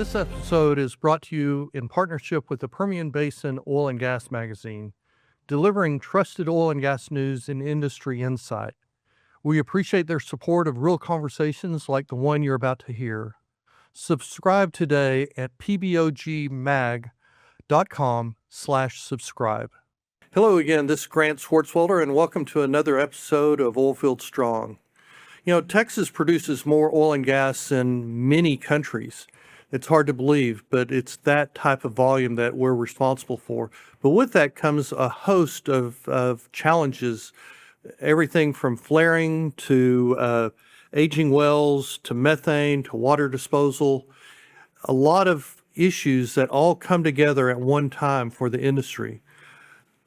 This episode is brought to you in partnership with the Permian Basin Oil and Gas Magazine, delivering trusted oil and gas news and industry insight. We appreciate their support of real conversations like the one you're about to hear. Subscribe today at pbogmag.com/subscribe. Hello again, this is Grant Swartzwelder, and welcome to another episode of Oilfield Strong. You know, Texas produces more oil and gas than many countries. It's hard to believe, but it's that type of volume that we're responsible for. But with that comes a host of challenges, everything from flaring to aging wells to methane to water disposal, a lot of issues that all come together at one time for the industry.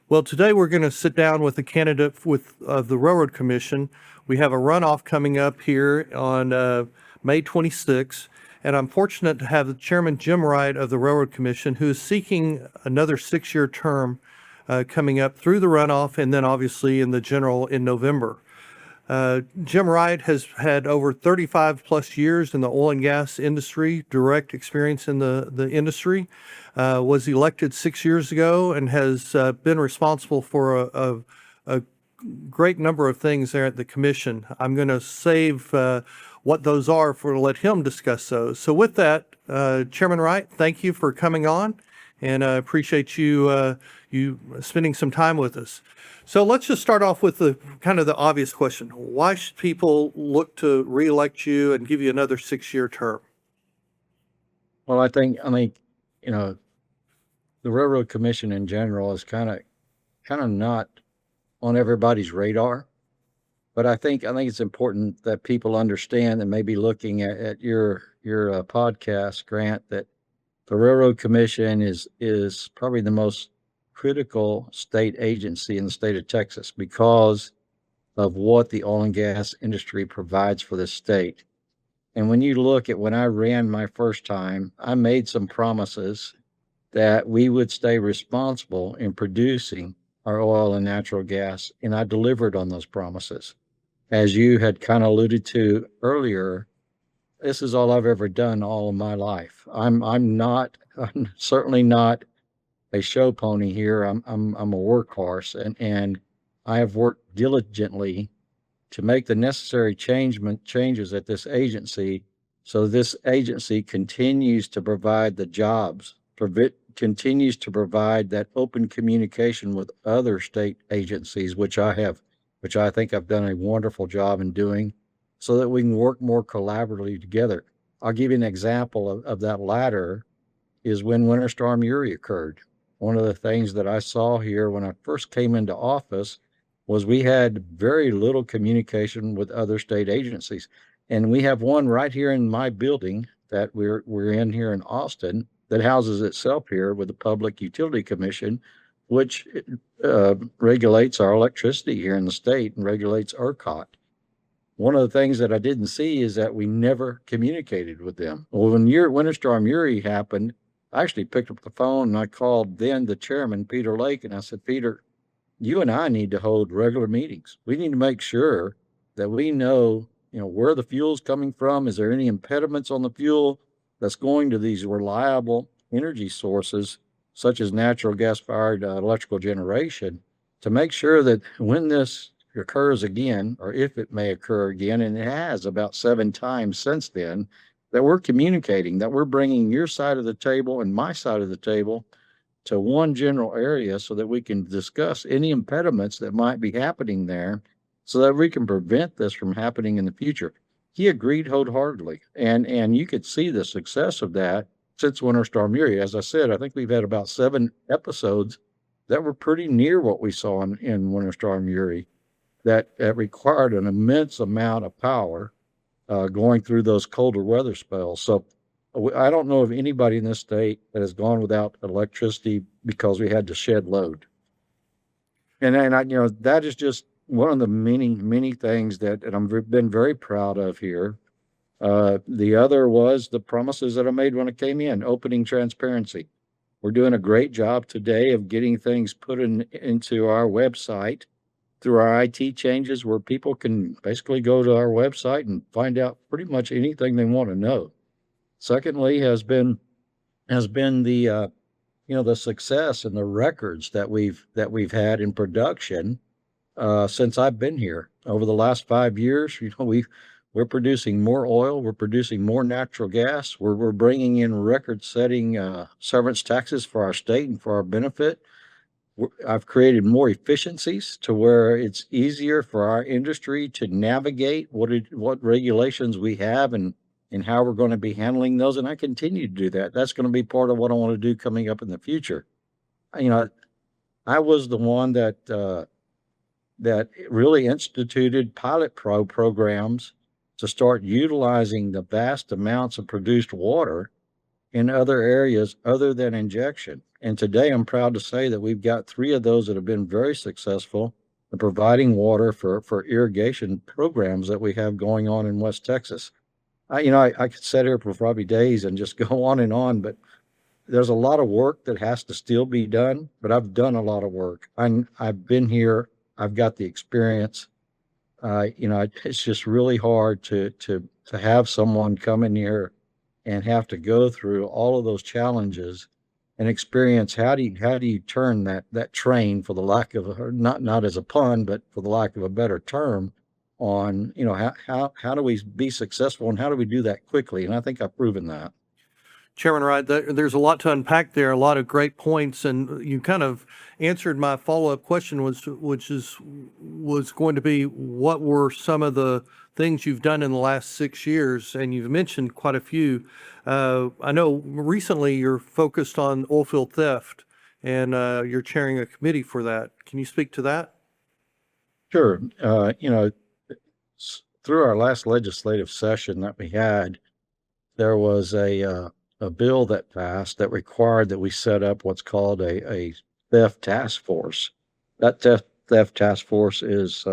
Well, today we're going to sit down with a candidate of the Railroad Commission. We have a runoff coming up here on May 26th, and I'm fortunate to have the Chairman Jim Wright of the Railroad Commission, who is seeking another 6-year term coming up through the runoff and then obviously in the general in November. Jim Wright has had over 35 plus years in the oil and gas industry, direct experience in the industry, was elected 6 years ago and has been responsible for a great number of things there at the commission. I'm going to save what those are to let him discuss those. So with that, Chairman Wright, thank you for coming on, and I appreciate you spending some time with us. So let's just start off with the obvious question. Why should people look to reelect you and give you another 6-year term? Well, I think you know, the Railroad Commission in general is kind of not on everybody's radar. But I think it's important that people understand that maybe looking at your podcast, Grant, that the Railroad Commission is probably the most critical state agency in the state of Texas because of what the oil and gas industry provides for the state. And when you look at when I ran my first time, I made some promises that we would stay responsible in producing our oil and natural gas, and I delivered on those promises. As you had kind of alluded to earlier, this is all I've ever done all of my life. I'm certainly not a show pony here. I'm a workhorse, and I have worked diligently to make the necessary changes at this agency, so this agency continues to provide the jobs, continues to provide that open communication with other state agencies, which I think I've done a wonderful job in doing, so that we can work more collaboratively together. I'll give you an example of that latter is when Winter Storm Uri occurred. One of the things that I saw here when I first came into office was we had very little communication with other state agencies. And we have one right here in my building that we're in here in Austin that houses itself here with the Public Utility Commission, which regulates our electricity here in the state and regulates ERCOT. One of the things that I didn't see is that we never communicated with them. Well, when Winter Storm Uri happened, I actually picked up the phone and I called then the chairman, Peter Lake, and I said, Peter, you and I need to hold regular meetings. We need to make sure that we know, where the fuel's coming from. Is there any impediments on the fuel that's going to these reliable energy sources, such as natural gas-fired electrical generation, to make sure that when this occurs again, or if it may occur again, and it has about 7 times since then, that we're communicating, that we're bringing your side of the table and my side of the table to one general area so that we can discuss any impediments that might be happening there so that we can prevent this from happening in the future. He agreed wholeheartedly, and you could see the success of that since Winter Storm Uri. As I said, I think we've had about 7 episodes that were pretty near what we saw in Winter Storm Uri that required an immense amount of power going through those colder weather spells. So I don't know of anybody in this state that has gone without electricity because we had to shed load. And that is just one of the many things that I've been very proud of here. The other was the promises that I made when I came in, opening transparency. We're doing a great job today of getting things put into our website through our IT changes, where people can basically go to our website and find out pretty much anything they want to know. Secondly, has been has been the success and the records that we've had in production since I've been here. Over the last 5 years, we're producing more oil, we're producing more natural gas, we're bringing in record-setting severance taxes for our state and for our benefit. I've created more efficiencies to where it's easier for our industry to navigate what regulations we have and how we're going to be handling those. And I continue to do that. That's going to be part of what I want to do coming up in the future. You know, I was the one that really instituted programs to start utilizing the vast amounts of produced water in other areas other than injection. And today I'm proud to say that we've got 3 of those that have been very successful in providing water for irrigation programs that we have going on in West Texas. I could sit here for probably days and just go on, but there's a lot of work that has to still be done, but I've done a lot of work. I've been here. I've got the experience. It's just really hard to have someone come in here and have to go through all of those challenges and experience how do you turn that train, for the lack of not as a pun, but for the lack of a better term, on how do we be successful and how do we do that quickly? And I think I've proven that. Chairman Wright, there's a lot to unpack there, a lot of great points, and you kind of answered my follow-up question, was going to be, what were some of the things you've done in the last 6 years? And you've mentioned quite a few. I know recently you're focused on oilfield theft, and you're chairing a committee for that. Can you speak to that? Sure. Through our last legislative session that we had, there was a bill that passed that required that we set up what's called a theft task force. That theft task force is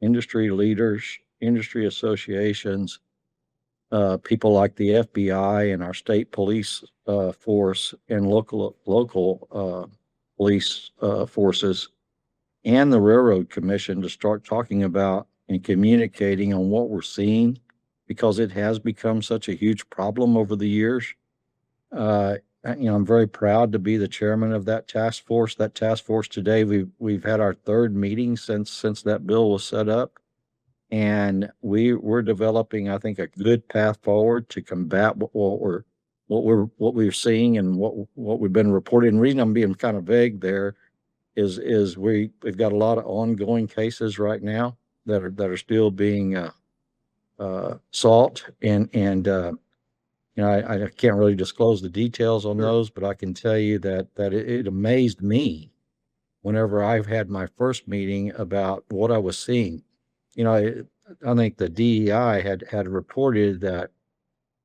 industry leaders, industry associations, people like the FBI and our state police force and local police forces, and the Railroad Commission, to start talking about and communicating on what we're seeing, because it has become such a huge problem over the years. I'm very proud to be the chairman of that task force. That task force today, we've had our 3rd meeting since that bill was set up, and we're developing, I think, a good path forward to combat what we're seeing and what we've been reporting. The reason I'm being kind of vague there is we've got a lot of ongoing cases right now that are still being sought, and I can't really disclose the details on those, but I can tell you that it amazed me whenever I've had my first meeting about what I was seeing. I think the DEI had reported that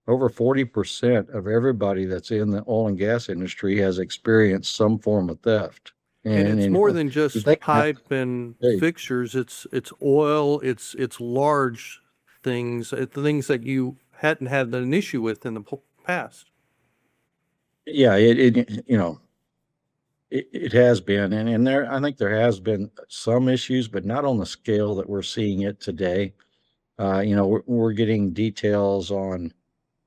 over 40% of everybody that's in the oil and gas industry has experienced some form of theft. And it's more than just pipe and fixtures. It's oil. It's large things, things that you hadn't had an issue with in the past. Yeah, it has been, and I think there has been some issues, but not on the scale that we're seeing it today. We're getting details on.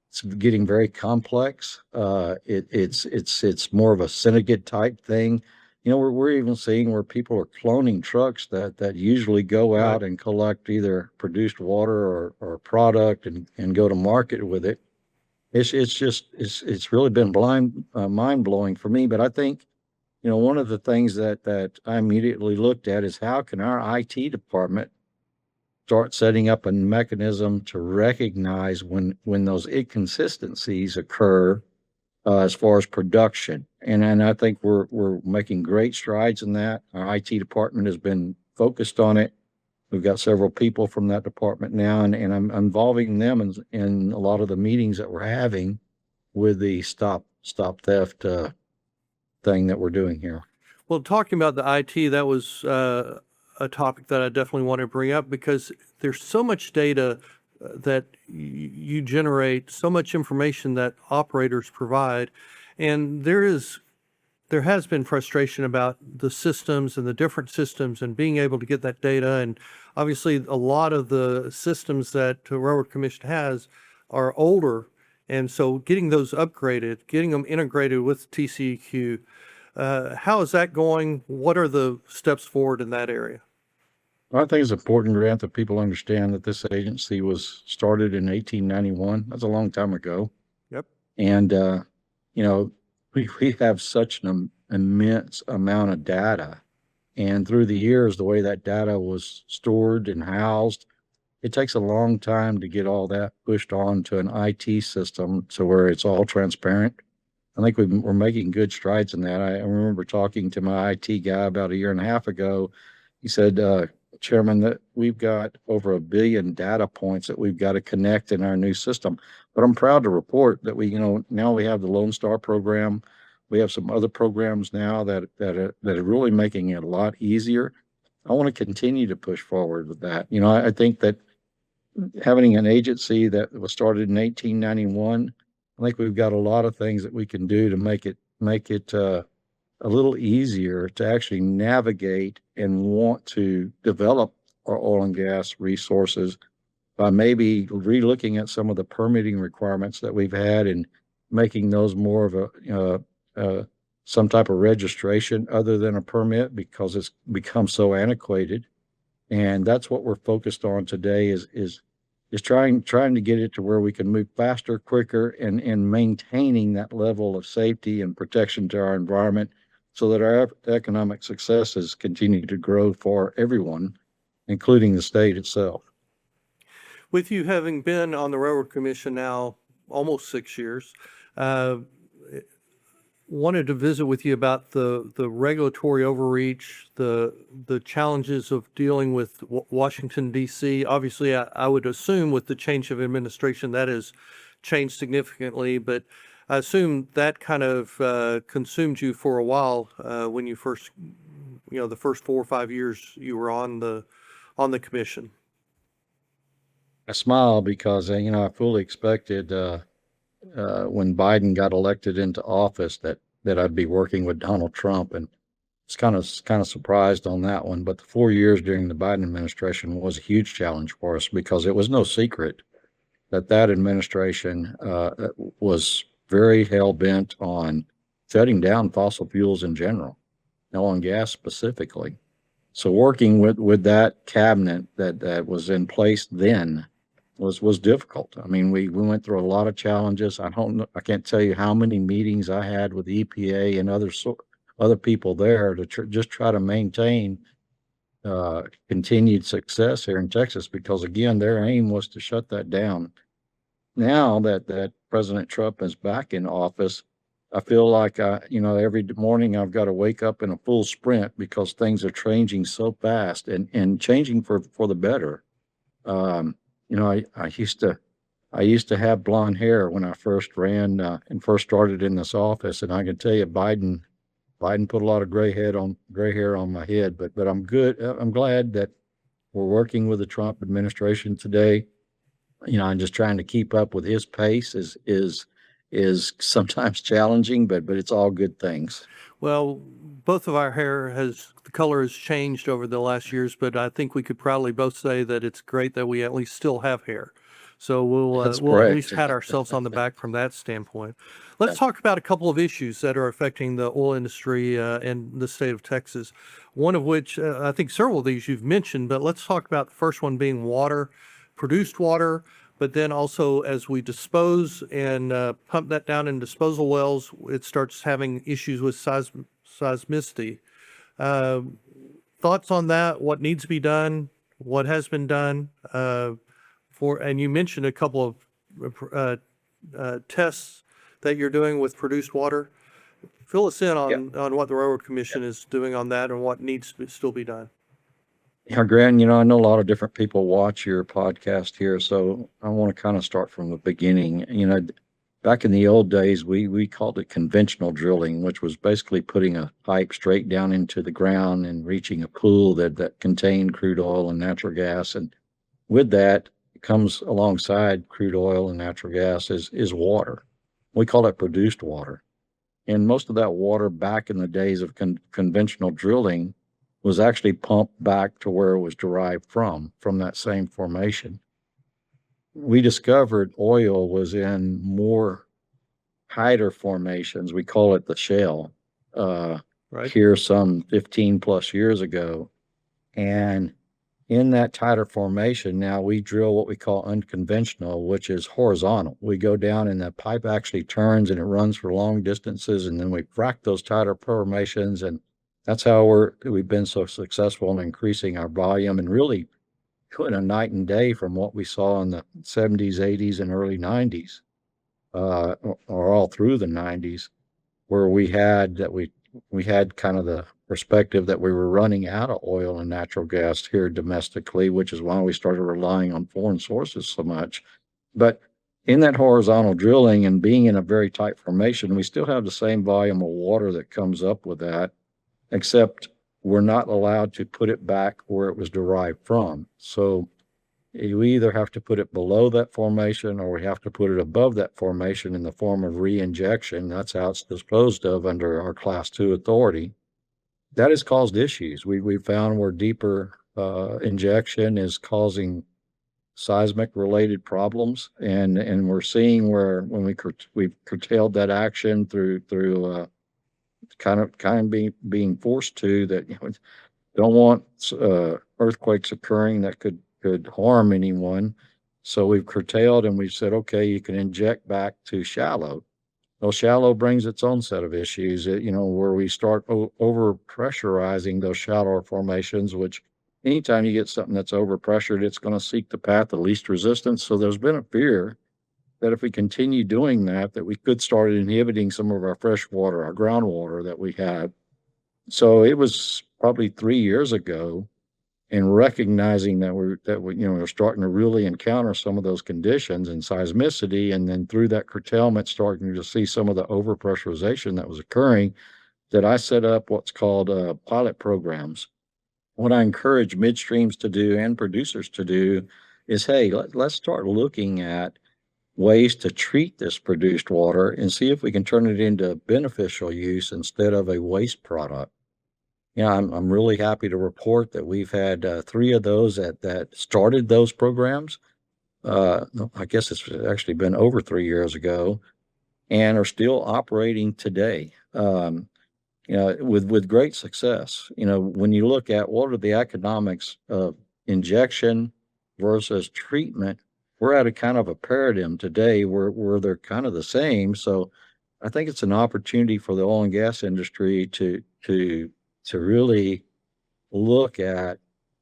It's getting very complex. It's more of a syndicate type thing. We're even seeing where people are cloning trucks that usually go out and collect either produced water or product and go to market with it. It's really been mind blowing for me. But I think, one of the things that I immediately looked at is, how can our IT department start setting up a mechanism to recognize when those inconsistencies occur as far as production. And I think we're making great strides in that. Our IT department has been focused on it. We've got several people from that department now, and I'm involving them in a lot of the meetings that we're having with the stop theft thing that we're doing here. Well, talking about the IT, that was a topic that I definitely want to bring up, because there's so much data that you generate, so much information that operators provide, and there has been frustration about the systems and the different systems and being able to get that data. And obviously a lot of the systems that the Railroad Commission has are older, And so getting those upgraded, getting them integrated with TCEQ, how is that going? What are the steps forward in that area? Well, I think it's important, Grant, that people understand that this agency was started in 1891. That's a long time ago. Yep. And, you know, we have such an immense amount of data. And through the years, the way that data was stored and housed, it takes a long time to get all that pushed on to an IT system to where it's all transparent. I think we're making good strides in that. I remember talking to my IT guy about a year and a half ago. He said, Chairman, that we've got over 1 billion data points that we've got to connect in our new system. But I'm proud to report that now we have the Lone Star program. We have some other programs now that are really making it a lot easier. I want to continue to push forward with that. I think that having an agency that was started in 1891, I think we've got a lot of things that we can do to make it a little easier to actually navigate and want to develop our oil and gas resources by maybe relooking at some of the permitting requirements that we've had and making those more of some type of registration other than a permit, because it's become so antiquated. And that's what we're focused on today is trying to get it to where we can move faster, quicker, and maintaining that level of safety and protection to our environment so that our economic successes continue to grow for everyone, including the state itself. With you having been on the Railroad Commission now almost 6 years, wanted to visit with you about the regulatory overreach, the challenges of dealing with Washington, D.C. Obviously, I would assume with the change of administration that has changed significantly, but I assume that kind of consumed you for a while when you first, the first 4 or 5 years you were on the commission. I smile because, I fully expected when Biden got elected into office that I'd be working with Donald Trump, and it's kind of surprised on that one. But the 4 years during the Biden administration was a huge challenge for us because it was no secret that administration was very hell bent on shutting down fossil fuels in general, oil and gas specifically. So working with that cabinet that was in place then was difficult. I mean, we went through a lot of challenges. I can't tell you how many meetings I had with the EPA and other people there to just try to maintain continued success here in Texas, because again, their aim was to shut that down. Now that President Trump is back in office, I feel like every morning I've got to wake up in a full sprint because things are changing so fast and changing for the better. I used to have blonde hair when I first ran and first started in this office, and I can tell you Biden put a lot of gray hair on my head, but I'm good. I'm glad that we're working with the Trump administration today. I'm just trying to keep up with his pace is sometimes challenging, but it's all good things. Well, both of our the color has changed over the last years, but I think we could probably both say that it's great that we at least still have hair. So we'll at least pat ourselves on the back from that standpoint. Let's talk about a couple of issues that are affecting the oil industry in the state of Texas. One of which, I think several of these you've mentioned, but let's talk about the first one being water, produced water, but then also as we dispose and pump that down in disposal wells, it starts having issues with seismicity. Thoughts on that? What needs to be done? What has been done? And you mentioned a couple of tests that you're doing with produced water. Fill us in on what the Railroad Commission is doing on that and what needs to still be done. Yeah, Grant, I know a lot of different people watch your podcast here, so I want to kind of start from the beginning. Back in the old days, we called it conventional drilling, which was basically putting a pipe straight down into the ground and reaching a pool that contained crude oil and natural gas. And with that comes alongside crude oil and natural gas is water. We call it produced water. And most of that water back in the days of conventional drilling was actually pumped back to where it was derived from that same formation. we discovered oil was in more tighter formations. We call it the shale, Right. here some 15 plus years ago. And in that tighter formation, now we drill what we call unconventional, which is horizontal. We go down and the pipe actually turns and it runs for long distances, and then we frack those tighter formations, and that's how we've been so successful in increasing our volume and really putting a night and day from what we saw in the 70s, 80s, and early 90s, or all through the 90s, where we had kind of the perspective that we were running out of oil and natural gas here domestically, which is why we started relying on foreign sources so much. But in that horizontal drilling and being in a very tight formation, we still have the same volume of water that comes up with that, except we're not allowed to put it back where it was derived from. So you either have to put it below that formation or we have to put it above that formation in the form of re-injection. That's how it's disposed of under our Class 2 authority. That has caused issues. We found where deeper injection is causing seismic related problems, and we're seeing where when we've curtailed that action through kind of being forced to, that don't want earthquakes occurring that could harm anyone. So we've curtailed and we've said, okay, you can inject back to shallow. Well, shallow brings its own set of issues, where we start over pressurizing those shallower formations, which anytime you get something that's over pressured, it's going to seek the path of least resistance. So there's been a fear that if we continue doing that, that we could start inhibiting some of our fresh water, our groundwater that we have. So it was probably 3 years ago, and recognizing that we're starting to really encounter some of those conditions and seismicity, and then through that curtailment, starting to see some of the overpressurization that was occurring, that I set up what's called pilot programs. What I encourage midstreams to do and producers to do is, hey, let's start looking at ways to treat this produced water and see if we can turn it into beneficial use instead of a waste product. Yeah, I'm really happy to report that we've had 3 of those that started those programs. I guess it's actually been over 3 years ago, and are still operating today. With great success. When you look at what are the economics of injection versus treatment, we're at a kind of a paradigm today where they're kind of the same. So I think it's an opportunity for the oil and gas industry to really look at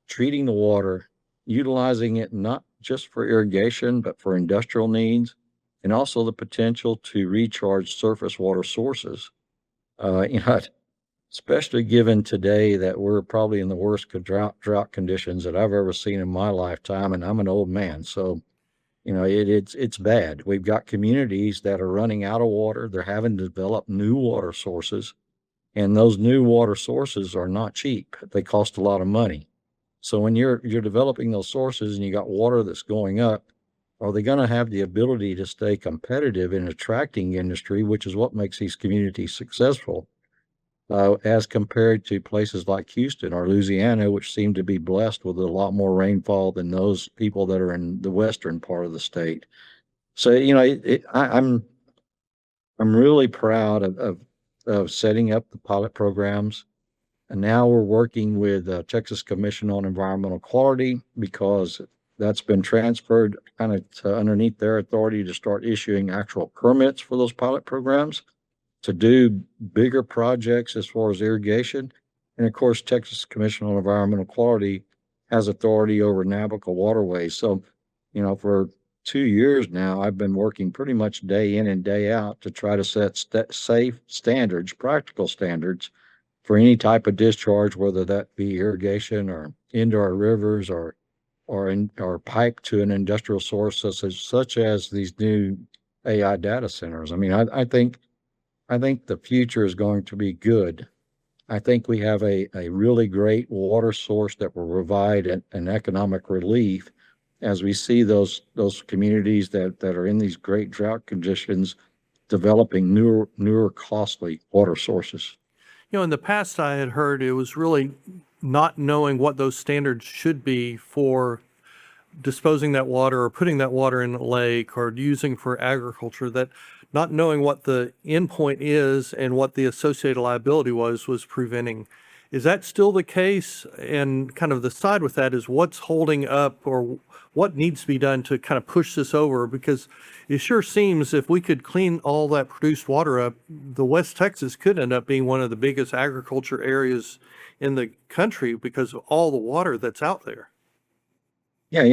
treating the water, utilizing it not just for irrigation, but for industrial needs, and also the potential to recharge surface water sources. Especially given today that we're probably in the worst drought conditions that I've ever seen in my lifetime, and I'm an old man, so it's bad. We've got communities that are running out of water. They're having to develop new water sources. And those new water sources are not cheap. They cost a lot of money. So when you're developing those sources and you got water that's going up, are they going to have the ability to stay competitive in attracting industry, which is what makes these communities successful, as compared to places like Houston or Louisiana, which seem to be blessed with a lot more rainfall than those people that are in the western part of the state. So I'm really proud of setting up the pilot programs. And now we're working with Texas Commission on Environmental Quality, because that's been transferred kind of to underneath their authority to start issuing actual permits for those pilot programs to do bigger projects as far as irrigation. And of course, Texas Commission on Environmental Quality has authority over navigable waterways. So, for 2 years now, I've been working pretty much day in and day out to try to set safe standards, practical standards for any type of discharge, whether that be irrigation or into our rivers or pipe to an industrial source such as these new AI data centers. I mean, I think the future is going to be good. I think we have a really great water source that will provide an economic relief as we see those communities that are in these great drought conditions developing newer costly water sources. In the past, I had heard it was really not knowing what those standards should be for disposing that water or putting that water in a lake or using for agriculture, that not knowing what the endpoint is and what the associated liability was preventing. Is that still the case? And kind of the side with that is what's holding up or what needs to be done to kind of push this over? Because it sure seems if we could clean all that produced water up, the West Texas could end up being one of the biggest agriculture areas in the country because of all the water that's out there. Yeah,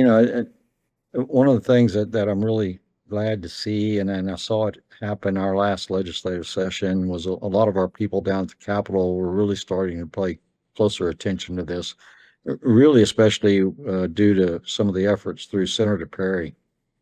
one of the things that I'm really glad to see, and I saw it happen our last legislative session, was a lot of our people down at the Capitol were really starting to pay closer attention to this, really, especially due to some of the efforts through Senator Perry.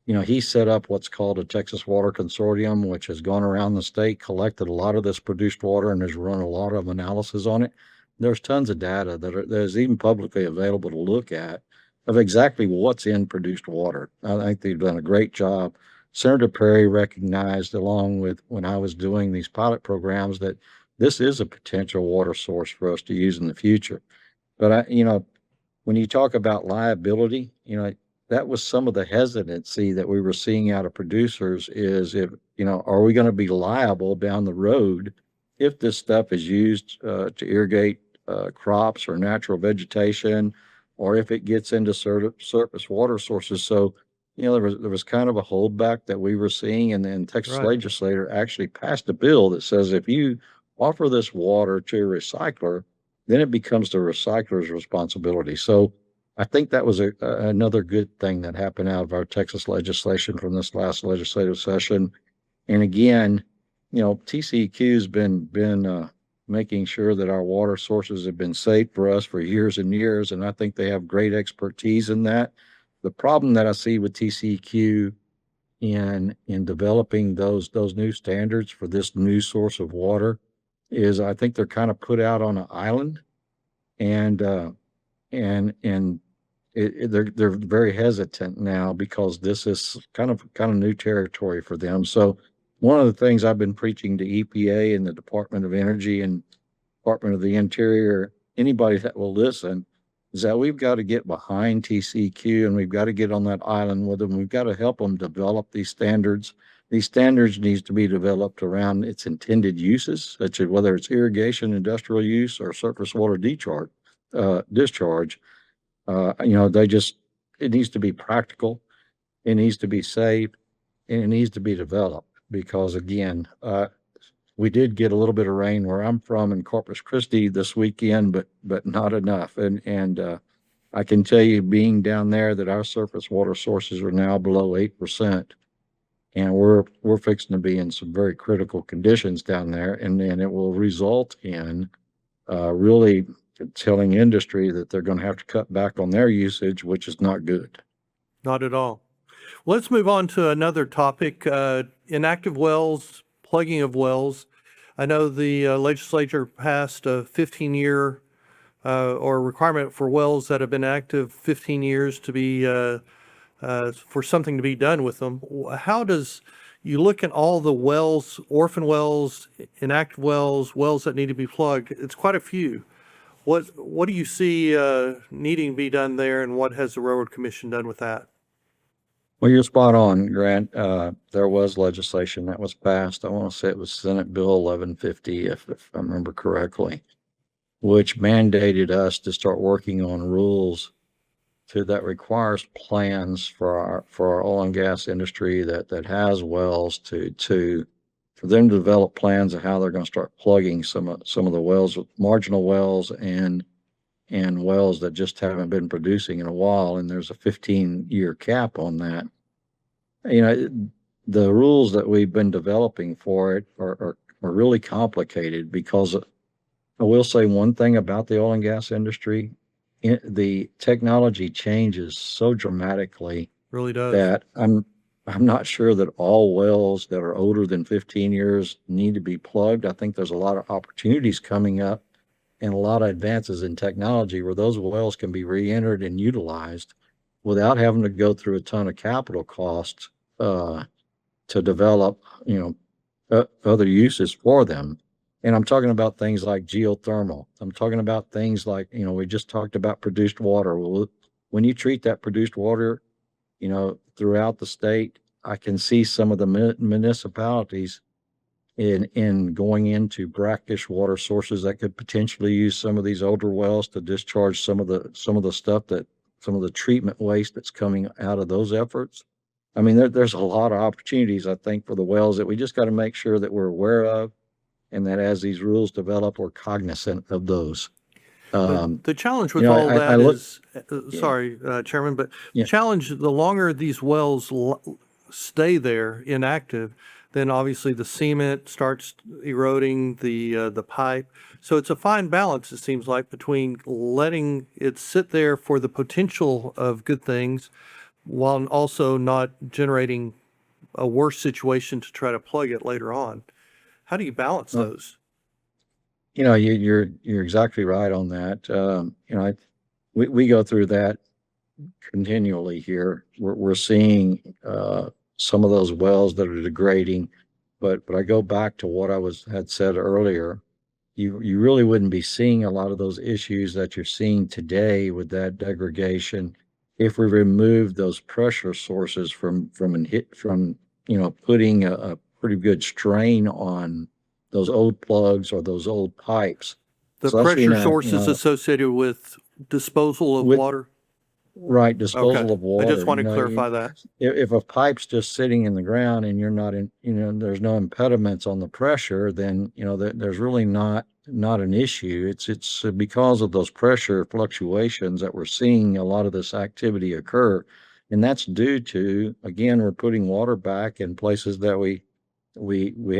He set up what's called a Texas Water Consortium, which has gone around the state, collected a lot of this produced water, and has run a lot of analysis on it. There's tons of data that is even publicly available to look at of exactly what's in produced water. I think they've done a great job. Senator Perry recognized, along with when I was doing these pilot programs, that this is a potential water source for us to use in the future. But when you talk about liability, that was some of the hesitancy that we were seeing out of producers is if, are we going to be liable down the road if this stuff is used to irrigate crops or natural vegetation, or if it gets into surface water sources. So, there was kind of a holdback that we were seeing, and then Texas Right. legislator actually passed a bill that says if you offer this water to a recycler, then it becomes the recycler's responsibility. So I think that was another good thing that happened out of our Texas legislation from this last legislative session. And again, TCEQ has been making sure that our water sources have been safe for us for years and years, and I think they have great expertise in that. The problem that I see with TCEQ in developing those new standards for this new source of water is I think they're kind of put out on an island, and they're very hesitant now because this is kind of new territory for them. So one of the things I've been preaching to EPA and the Department of Energy and Department of the Interior, anybody that will listen, is that we've got to get behind TCEQ and we've got to get on that island with them. We've got to help them develop these standards. These standards needs to be developed around its intended uses, such as whether it's irrigation, industrial use, or surface water discharge. It needs to be practical, it needs to be safe, and it needs to be developed because, again, we did get a little bit of rain where I'm from in Corpus Christi this weekend, but not enough. And I can tell you, being down there, that our surface water sources are now below 8%, and we're fixing to be in some very critical conditions down there, and it will result in really telling industry that they're going to have to cut back on their usage, which is not good. Not at all. Well, let's move on to another topic, inactive wells, plugging of wells. I know the legislature passed a 15-year or requirement for wells that have been active 15 years to be for something to be done with them. How does you look at all the wells, orphan wells, inactive wells, wells that need to be plugged? It's quite a few. What do you see needing to be done there, and what has the Railroad Commission done with that? Well, you're spot on, Grant. There was legislation that was passed. I want to say it was Senate Bill 1150, if I remember correctly, which mandated us to start working on rules that requires plans for our oil and gas industry that has wells for them to develop plans of how they're going to start plugging some of the wells, marginal wells and wells that just haven't been producing in a while. And there's a 15-year cap on that. The rules that we've been developing for it are really complicated because I will say one thing about the oil and gas industry. The technology changes so dramatically Really does. that I'm not sure that all wells that are older than 15 years need to be plugged. I think there's a lot of opportunities coming up and a lot of advances in technology where those wells can be re-entered and utilized without having to go through a ton of capital costs to develop, other uses for them. And I'm talking about things like geothermal. I'm talking about things like, we just talked about produced water. Well, when you treat that produced water throughout the state, I can see some of the municipalities in going into brackish water sources that could potentially use some of these older wells to discharge some of the stuff that some of the treatment waste that's coming out of those efforts. I mean, there's a lot of opportunities, I think, for the wells that we just got to make sure that we're aware of, and that as these rules develop, we're cognizant of those. The challenge with all I that look, is, yeah, sorry, Chairman, but the yeah, challenge, the longer these wells stay there inactive, then obviously the cement starts eroding the pipe. So it's a fine balance, it seems like, between letting it sit there for the potential of good things while also not generating a worse situation to try to plug it later on. How do you balance well, those? you're exactly right on that. We go through that continually here. We're seeing some of those wells that are degrading, but I go back to what had said earlier. You really wouldn't be seeing a lot of those issues that you're seeing today with that degradation if we remove those pressure sources from putting a pretty good strain on those old plugs or those old pipes. The So that's pressure sources associated with disposal of with water? right Okay. disposal of I just water. want to clarify that. If a pipe's just sitting in the ground and you're not in, there's no impediments on the pressure, then there's really not an issue. It's because of those pressure fluctuations that we're seeing a lot of this activity occur, and that's due to, again, we're putting water back in places that we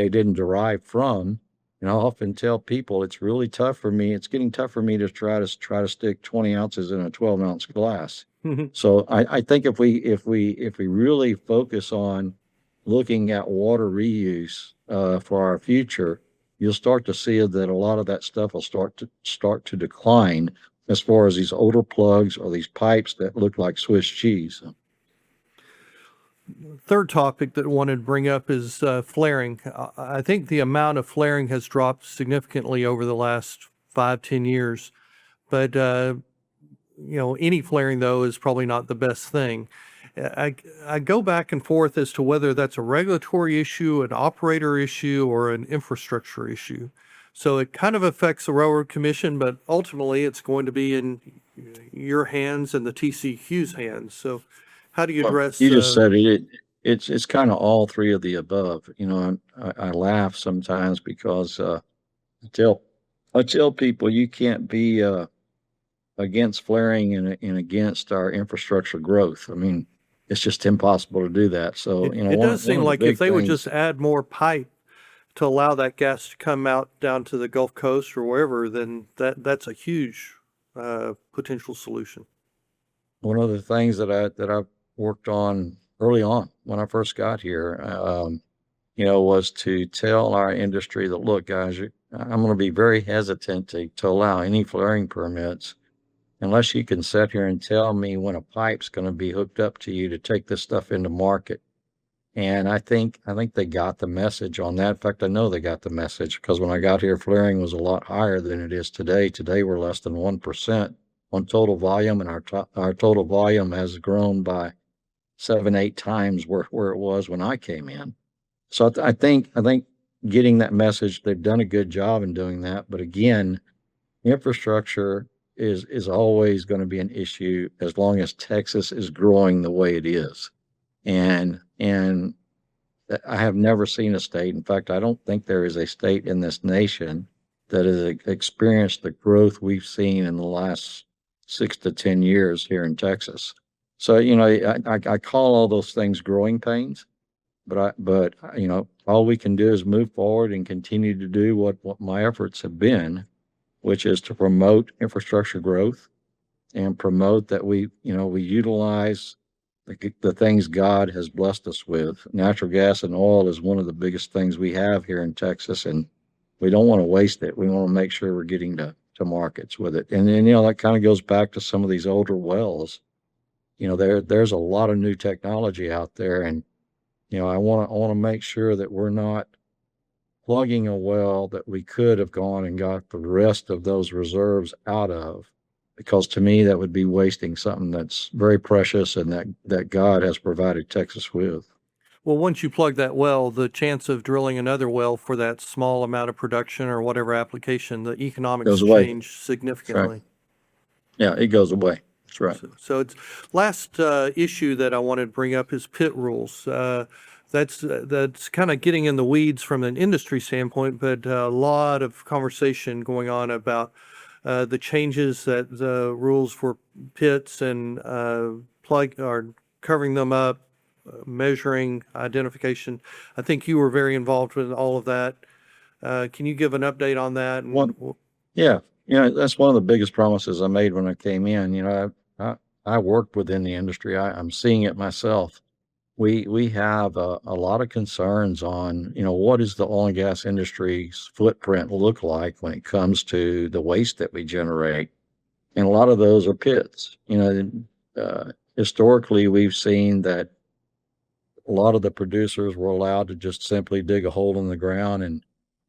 didn't derive from. And I often tell people it's really tough for me. It's getting tough for me to try to stick 20 ounces in a 12-ounce glass. So I think if we really focus on looking at water reuse for our future, you'll start to see that a lot of that stuff will start to decline as far as these older plugs or these pipes that look like Swiss cheese. Third topic that I wanted to bring up is flaring. I think the amount of flaring has dropped significantly over the last 5-10 years, but any flaring though is probably not the best thing. I go back and forth as to whether that's a regulatory issue, an operator issue, or an infrastructure issue. So it kind of affects the Railroad Commission, but ultimately it's going to be in your hands and the TCQ's hands. So how do you Well, address? you just said it. It's kind of all three of the above. I laugh sometimes because I tell I tell people you can't be against flaring and against our infrastructure growth. I mean, it's just impossible to do that. So, It one does one seem of the like if big they would just things, add more pipe to allow that gas to come out down to the Gulf Coast or wherever, then that's a huge potential solution. one of the things that I worked on early on when I first got here, was to tell our industry that, look, guys, I'm going to be very hesitant to allow any flaring permits unless you can sit here and tell me when a pipe's going to be hooked up to you to take this stuff into market. And I think they got the message on that. In fact, I know they got the message because when I got here, flaring was a lot higher than it is today. Today, we're less than 1% on total volume, and our total volume has grown by 7, 8 times where it was when I came in. So I think getting that message, they've done a good job in doing that. But again, infrastructure is always going to be an issue as long as Texas is growing the way it is. And I have never seen a state. In fact, I don't think there is a state in this nation that has experienced the growth we've seen in the last 6 to 10 years here in Texas. So, I call all those things growing pains, but all we can do is move forward and continue to do what my efforts have been, which is to promote infrastructure growth and promote that we utilize the things God has blessed us with. Natural gas and oil is one of the biggest things we have here in Texas, and we don't want to waste it. We want to make sure we're getting to markets with it. And then, that kind of goes back to some of these older wells. There's a lot of new technology out there, and I want to make sure that we're not plugging a well that we could have gone and got the rest of those reserves out of because to me, that would be wasting something that's very precious and that God has provided Texas with. Well, once you plug that well, the chance of drilling another well for that small amount of production or whatever application, the economics Goes away. change That's right. significantly. Yeah, it goes away. That's right. So it's last issue that I wanted to bring up is pit rules. That's kind of getting in the weeds from an industry standpoint, but a lot of conversation going on about the changes that the rules for pits and plug or covering them up, measuring, identification. I think you were very involved with all of that. Can you give an update on that? Yeah, that's one of the biggest promises I made when I came in. I worked within the industry. I'm seeing it myself. We have a lot of concerns on, what does the oil and gas industry's footprint look like when it comes to the waste that we generate? And a lot of those are pits. Historically, we've seen that a lot of the producers were allowed to just simply dig a hole in the ground, and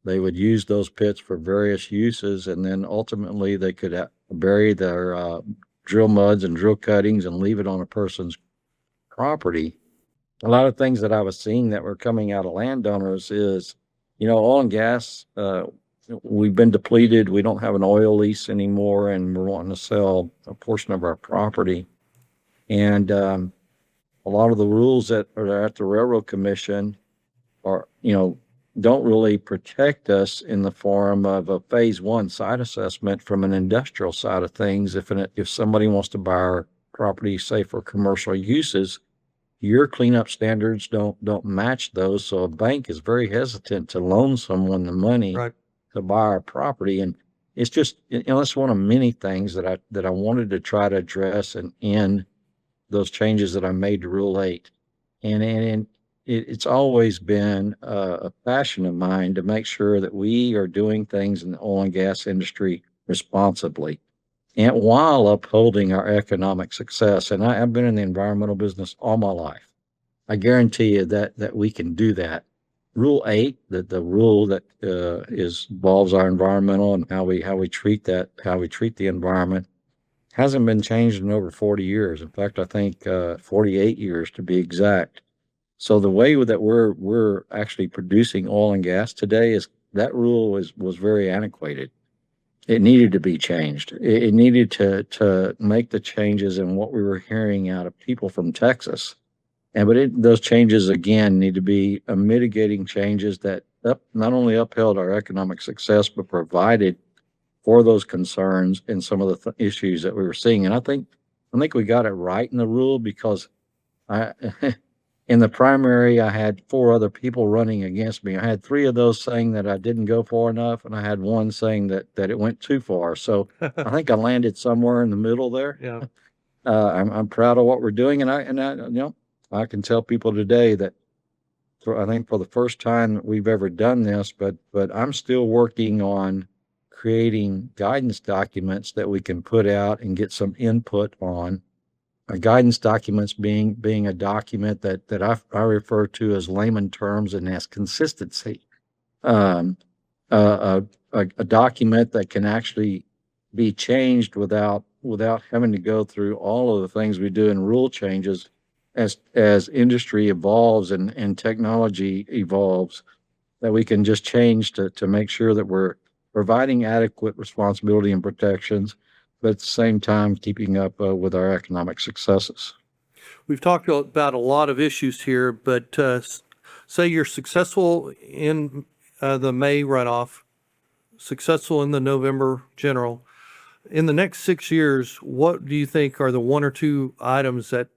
they would use those pits for various uses. And then ultimately they could bury their drill muds and drill cuttings and leave it on a person's property. A lot of things that I was seeing that were coming out of landowners is, oil and gas, we've been depleted. We don't have an oil lease anymore, and we're wanting to sell a portion of our property. And a lot of the rules that are at the Railroad Commission are, don't really protect us in the form of a phase one site assessment from an industrial side of things. If somebody wants to buy our property, say for commercial uses, your cleanup standards don't match those. So a bank is very hesitant to loan someone the money Right. to buy our property. And it's just, that's one of many things that I wanted to try to address and end those changes that I made to Rule 8. And it's always been a passion of mine to make sure that we are doing things in the oil and gas industry responsibly and while upholding our economic success. And I've been in the environmental business all my life. I guarantee you that we can do that. Rule 8, the rule that involves our environmental and how we treat the environment, hasn't been changed in over 40 years. In fact, I think 48 years to be exact. So the way that we're actually producing oil and gas today is that rule was very antiquated. It needed to be changed. It needed to make the changes in what we were hearing out of people from Texas. Those changes again need to be mitigating changes that not only upheld our economic success, but provided for those concerns and some of the issues that we were seeing. And I think we got it right in the rule, because in the primary, I had 4 other people running against me. I had 3 of those saying that I didn't go far enough, and I had 1 saying that it went too far. So I think I landed somewhere in the middle there. Yeah. I'm proud of what we're doing, and I can tell people today that I think for the first time we've ever done this, but I'm still working on creating guidance documents that we can put out and get some input on. Guidance documents being a document that I refer to as layman terms and as consistency. A document that can actually be changed without having to go through all of the things we do in rule changes as industry evolves and technology evolves, that we can just change to make sure that we're providing adequate responsibility and protections, but at the same time keeping up with our economic successes. We've talked about a lot of issues here, but say you're successful in the May runoff, successful in the November general. In the next 6 years, what do you think are the 1 or 2 items that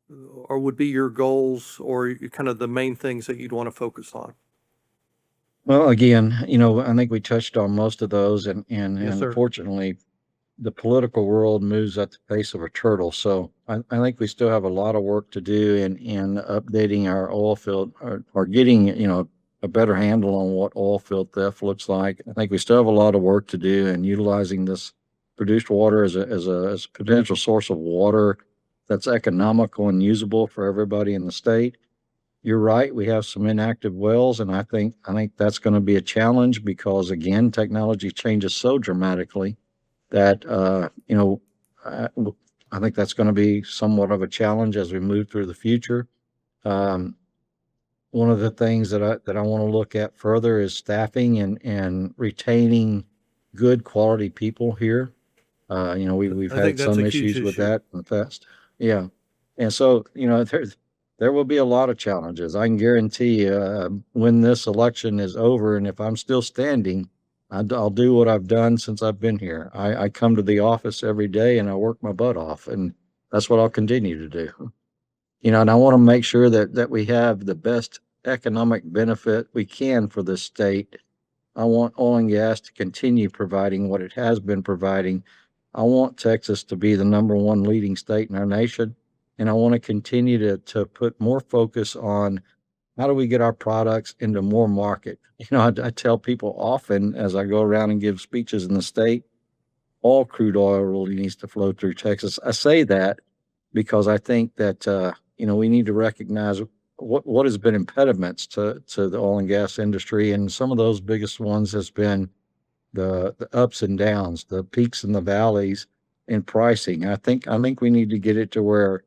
would be your goals, or kind of the main things that you'd want to focus on? Well, again, I think we touched on most of those, and Yes, sir. unfortunately, the political world moves at the pace of a turtle. So I think we still have a lot of work to do in updating our oil field, or getting, a better handle on what oil field theft looks like. I think we still have a lot of work to do in utilizing this produced water as a potential source of water that's economical and usable for everybody in the state. You're right. We have some inactive wells, and I think that's going to be a challenge, because again, technology changes so dramatically that, I think that's going to be somewhat of a challenge as we move through the future. One of the things that I want to look at further is staffing and retaining good quality people here. We've I think had that's some a huge issues with issue. that in the past. Yeah. And so, there will be a lot of challenges. I can guarantee you, when this election is over and if I'm still standing, I'll do what I've done since I've been here. I come to the office every day and I work my butt off, and that's what I'll continue to do. And I want to make sure that we have the best economic benefit we can for this state. I want oil and gas to continue providing what it has been providing. I want Texas to be the number one leading state in our nation. And I want to continue to put more focus on how do we get our products into more market. I tell people often as I go around and give speeches in the state, all crude oil really needs to flow through Texas. I say that because I think that, we need to recognize what has been impediments to the oil and gas industry. And some of those biggest ones has been the ups and downs, the peaks and the valleys in pricing. I think we need to get it to where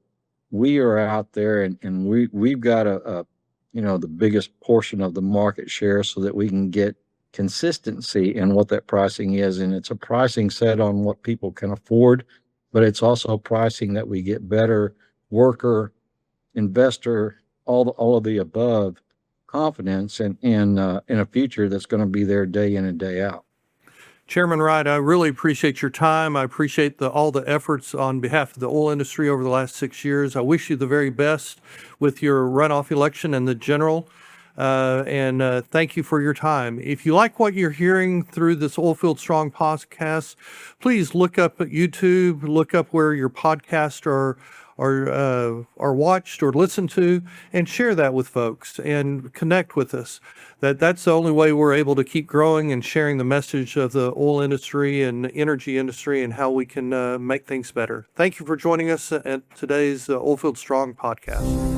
we are out there and we've got the biggest portion of the market share so that we can get consistency in what that pricing is. And it's a pricing set on what people can afford, but it's also pricing that we get better worker, investor, all of the above confidence in a future that's going to be there day in and day out. Chairman Wright, I really appreciate your time. I appreciate all the efforts on behalf of the oil industry over the last 6 years. I wish you the very best with your runoff election and the general. And thank you for your time. If you like what you're hearing through this Oilfield Strong podcast, please look up at YouTube, look up where your podcasts are watched or listened to, and share that with folks and connect with us. That's the only way we're able to keep growing and sharing the message of the oil industry and energy industry and how we can make things better. Thank you for joining us at today's Oilfield Strong podcast.